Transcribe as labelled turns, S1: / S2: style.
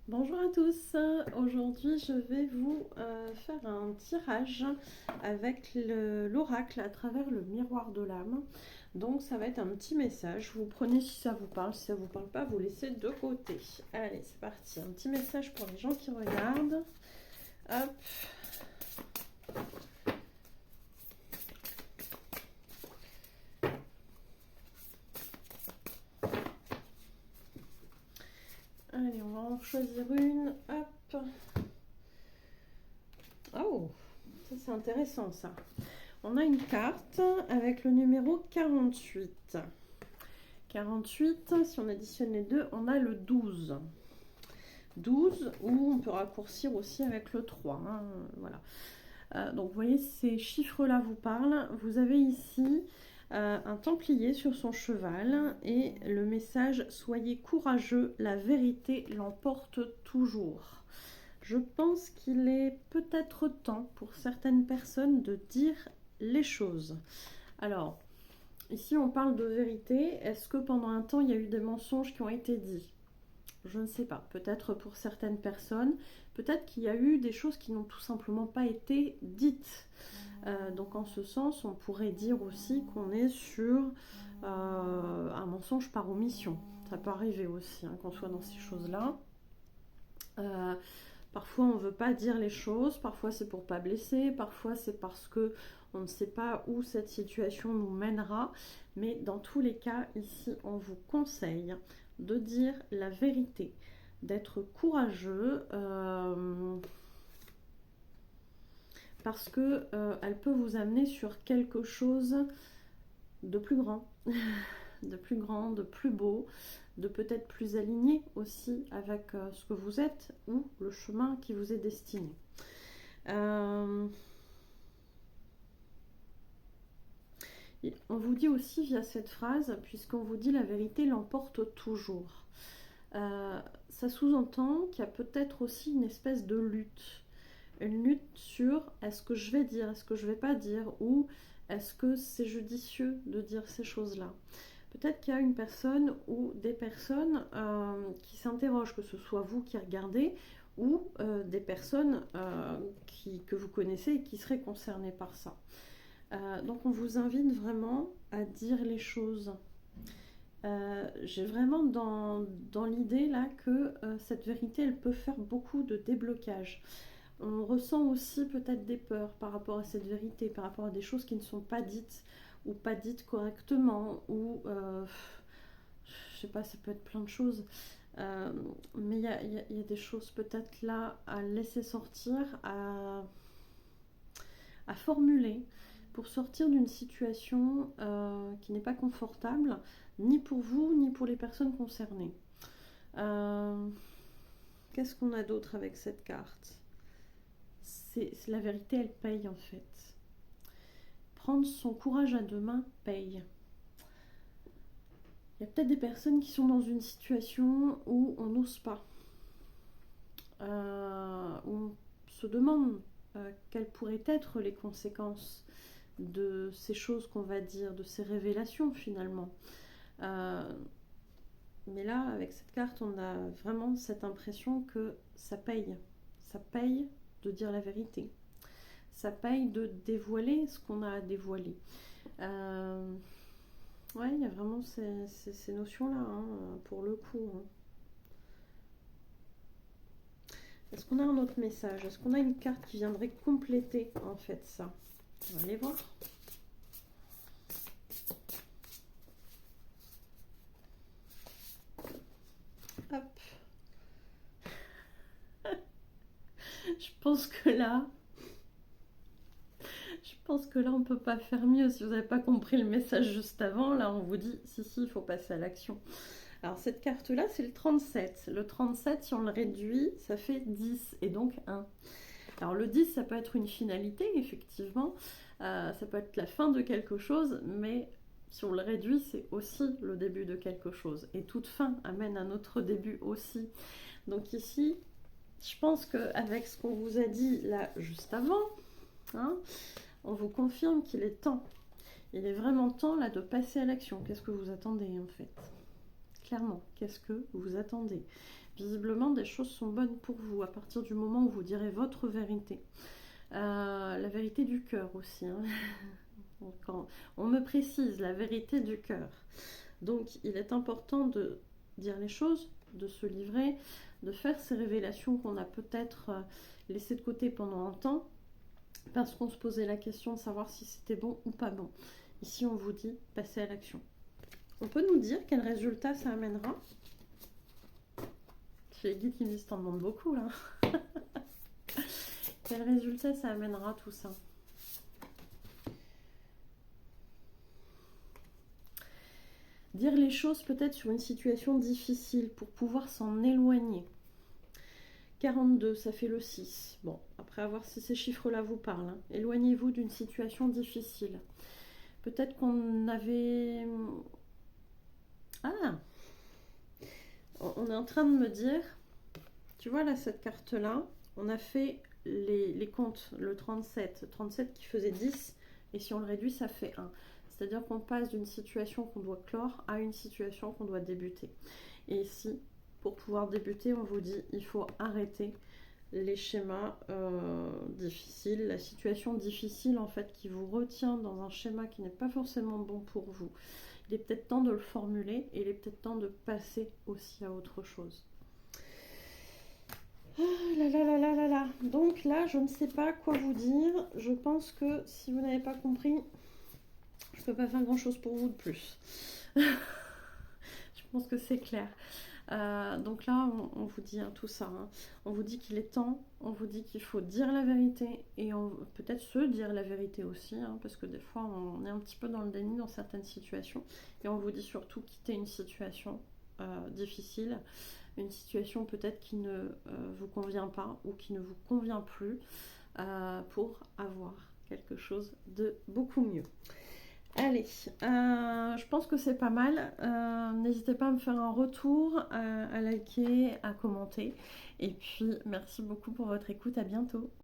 S1: Bonjour à tous, aujourd'hui je vais vous faire un tirage avec l'oracle à travers le miroir de l'âme. Donc ça va être un petit message, vous prenez si ça vous parle, si ça vous parle pas, vous laissez de côté. Allez, c'est parti, un petit message pour les gens qui regardent. Hop. Allez, on va en choisir une. Hop. Oh, ça c'est intéressant ça. On a une carte avec le numéro 48. 48, si on additionne les deux, on a le 12. 12, ou on peut raccourcir aussi avec le 3. Hein, voilà. Donc vous voyez, ces chiffres-là vous parlent. Vous avez ici un templier sur son cheval et le message « Soyez courageux, la vérité l'emporte toujours ». Je pense qu'il est peut-être temps pour certaines personnes de dire les choses. Alors, ici on parle de vérité. Est-ce que pendant un temps il y a eu des mensonges qui ont été dits? Je ne sais pas. Peut-être pour certaines personnes. Peut-être qu'il y a eu des choses qui n'ont tout simplement pas été dites. Donc en ce sens, on pourrait dire aussi qu'on est sur un mensonge par omission. Ça peut arriver aussi hein, qu'on soit dans ces choses-là. Parfois on ne veut pas dire les choses, parfois c'est pour pas blesser, parfois c'est parce que on ne sait pas où cette situation nous mènera, mais dans tous les cas ici on vous conseille de dire la vérité, d'être courageux parce que elle peut vous amener sur quelque chose de plus grand, de plus grand, de plus beau, de peut-être plus aligné aussi avec ce que vous êtes ou le chemin qui vous est destiné. On vous dit aussi via cette phrase, puisqu'on vous dit la vérité l'emporte toujours. Ça sous-entend qu'il y a peut-être aussi une espèce de lutte. Une lutte sur est-ce que je vais dire, est-ce que je vais pas dire, ou est-ce que c'est judicieux de dire ces choses-là. Peut-être qu'il y a une personne ou des personnes qui s'interrogent, que ce soit vous qui regardez ou des personnes que vous connaissez et qui seraient concernées par ça. Donc on vous invite vraiment à dire les choses. J'ai vraiment dans l'idée là que cette vérité elle peut faire beaucoup de déblocage. On ressent aussi peut-être des peurs par rapport à cette vérité, par rapport à des choses qui ne sont pas dites ou pas dites correctement ou je sais pas, ça peut être plein de choses. Mais il y a des choses peut-être là à laisser sortir, à formuler pour sortir d'une situation qui n'est pas confortable, ni pour vous, ni pour les personnes concernées. Qu'est-ce qu'on a d'autre avec cette carte? C'est la vérité, elle paye en fait. Prendre son courage à deux mains paye. Il y a peut-être des personnes qui sont dans une situation où on n'ose pas, où on se demande quelles pourraient être les conséquences de ces choses qu'on va dire, de ces révélations finalement. Mais là, avec cette carte, on a vraiment cette impression que ça paye. Ça paye de dire la vérité. Ça paye de dévoiler ce qu'on a à dévoiler. Ouais, il y a vraiment ces notions-là, hein, pour le coup. Hein. Est-ce qu'on a un autre message? Est-ce qu'on a une carte qui viendrait compléter en fait ça? On va aller voir. Hop. Je pense que là, on peut pas faire mieux. Si vous n'avez pas compris le message juste avant, là, on vous dit, si, il faut passer à l'action. Alors, cette carte-là, c'est le 37. Le 37, si on le réduit, ça fait 10 et donc 1. Alors, le 10, ça peut être une finalité, effectivement. Ça peut être la fin de quelque chose, mais si on le réduit, c'est aussi le début de quelque chose. Et toute fin amène un autre début aussi. Donc ici, je pense qu'avec ce qu'on vous a dit là juste avant, hein, on vous confirme qu'il est temps. Il est vraiment temps là de passer à l'action. Qu'est-ce que vous attendez en fait? Clairement, qu'est-ce que vous attendez? Visiblement, des choses sont bonnes pour vous à partir du moment où vous direz votre vérité. La vérité du cœur aussi. Hein. Quand on me précise la vérité du cœur. Donc, il est important de dire les choses, de se livrer, de faire ces révélations qu'on a peut-être laissées de côté pendant un temps, parce qu'on se posait la question de savoir si c'était bon ou pas bon. Ici, on vous dit, passez à l'action. On peut nous dire quel résultat ça amènera? J'ai les guides qui me disent, t'en demandes beaucoup là. Quel résultat ça amènera tout ça? Dire les choses peut-être sur une situation difficile pour pouvoir s'en éloigner. 42, ça fait le 6. Bon, après avoir si ces chiffres-là vous parlent, hein. Éloignez-vous d'une situation difficile. Peut-être qu'on avait... Ah! On est en train de me dire, tu vois là, cette carte-là, on a fait les comptes, le 37. 37 qui faisait 10, et si on le réduit, ça fait 1. C'est-à-dire qu'on passe d'une situation qu'on doit clore à une situation qu'on doit débuter. Et ici, pour pouvoir débuter, on vous dit, il faut arrêter les schémas difficiles, la situation difficile en fait qui vous retient dans un schéma qui n'est pas forcément bon pour vous. Il est peut-être temps de le formuler et il est peut-être temps de passer aussi à autre chose. Ah là là là là là là. Donc là, je ne sais pas quoi vous dire. Je pense que si vous n'avez pas compris, je ne peux pas faire grand-chose pour vous de plus. Je pense que c'est clair. Donc là, on vous dit hein, tout ça. Hein. On vous dit qu'il est temps, on vous dit qu'il faut dire la vérité et peut-être se dire la vérité aussi, hein, parce que des fois, on est un petit peu dans le déni dans certaines situations. Et on vous dit surtout quitter une situation difficile, une situation peut-être qui ne vous convient pas ou qui ne vous convient plus pour avoir quelque chose de beaucoup mieux. Allez, je pense que c'est pas mal. N'hésitez pas à me faire un retour, à liker, à commenter. Et puis, merci beaucoup pour votre écoute. À bientôt.